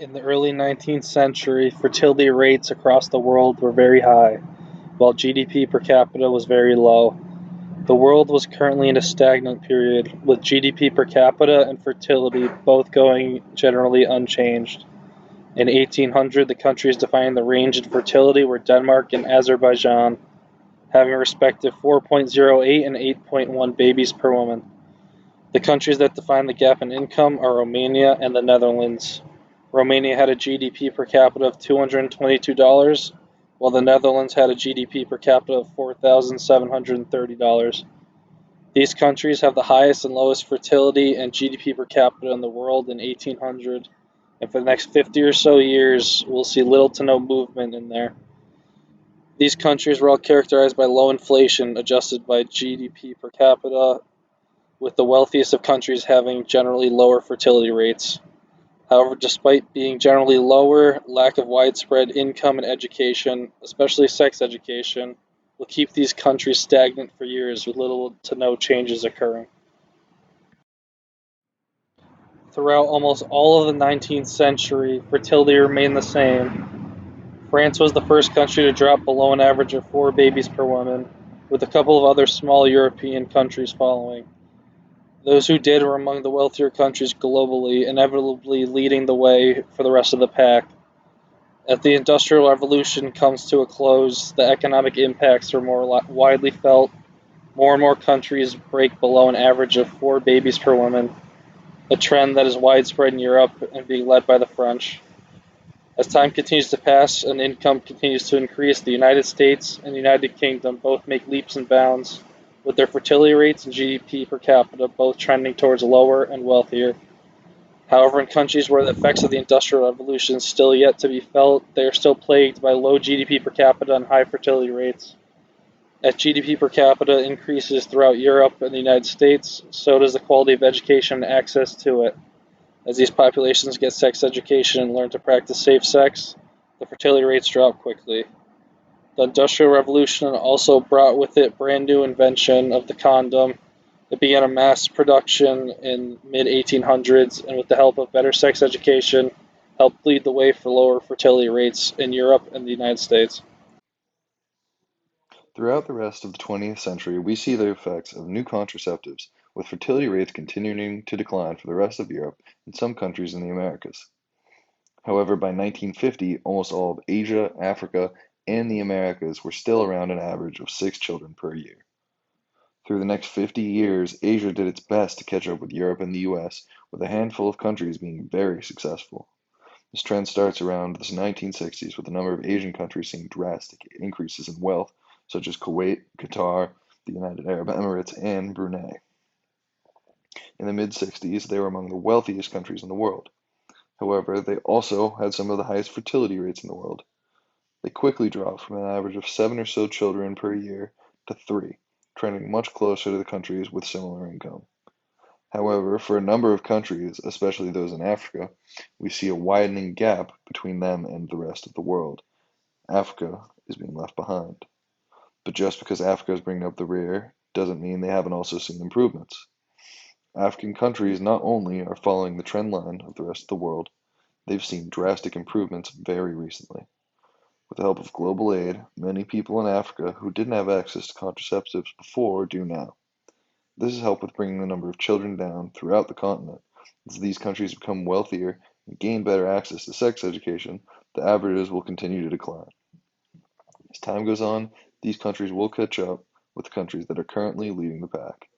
In the early 19th century, fertility rates across the world were very high, while GDP per capita was very low. The world was currently in a stagnant period, with GDP per capita and fertility both going generally unchanged. In 1800, the countries defining the range in fertility were Denmark and Azerbaijan, having a respective 4.08 and 8.1 babies per woman. The countries that define the gap in income are Romania and the Netherlands. Romania had a GDP per capita of $222, while the Netherlands had a GDP per capita of $4,730. These countries have the highest and lowest fertility and GDP per capita in the world in 1800, and for the next 50 or so years, we'll see little to no movement in there. These countries were all characterized by low inflation adjusted by GDP per capita, with the wealthiest of countries having generally lower fertility rates. However, despite being generally lower, lack of widespread income and education, especially sex education, will keep these countries stagnant for years with little to no changes occurring. Throughout almost all of the 19th century, fertility remained the same. France was the first country to drop below an average of 4 babies per woman, with a couple of other small European countries following. Those who did were among the wealthier countries globally, inevitably leading the way for the rest of the pack. As the Industrial Revolution comes to a close, the economic impacts are more widely felt. More and more countries break below an average of 4 babies per woman, a trend that is widespread in Europe and being led by the French. As time continues to pass and income continues to increase, the United States and the United Kingdom both make leaps and bounds, with their fertility rates and GDP per capita both trending towards lower and wealthier. However, in countries where the effects of the Industrial Revolution still yet to be felt, they are still plagued by low GDP per capita and high fertility rates. As GDP per capita increases throughout Europe and the United States, so does the quality of education and access to it. As these populations get sex education and learn to practice safe sex, the fertility rates drop quickly. The Industrial Revolution also brought with it brand new invention of the condom. It began a mass production in mid 1800s, and with the help of better sex education, helped lead the way for lower fertility rates in Europe and the United States. Throughout the rest of the 20th century, we see the effects of new contraceptives, with fertility rates continuing to decline for the rest of Europe and some countries in the Americas. However, by 1950, almost all of Asia, Africa, and the Americas were still around an average of 6 children per year. Through the next 50 years, Asia did its best to catch up with Europe and the US, with a handful of countries being very successful. This trend starts around the 1960s, with a number of Asian countries seeing drastic increases in wealth, such as Kuwait, Qatar, the United Arab Emirates, and Brunei. In the mid 60s, they were among the wealthiest countries in the world. However, they also had some of the highest fertility rates in the world. They quickly dropped from an average of 7 or so children per year to 3, trending much closer to the countries with similar income. However, for a number of countries, especially those in Africa, we see a widening gap between them and the rest of the world. Africa is being left behind. But just because Africa is bringing up the rear doesn't mean they haven't also seen improvements. African countries not only are following the trend line of the rest of the world, they've seen drastic improvements very recently. With the help of global aid, many people in Africa who didn't have access to contraceptives before do now. This has helped with bringing the number of children down throughout the continent. As these countries become wealthier and gain better access to sex education, the averages will continue to decline. As time goes on, these countries will catch up with the countries that are currently leading the pack.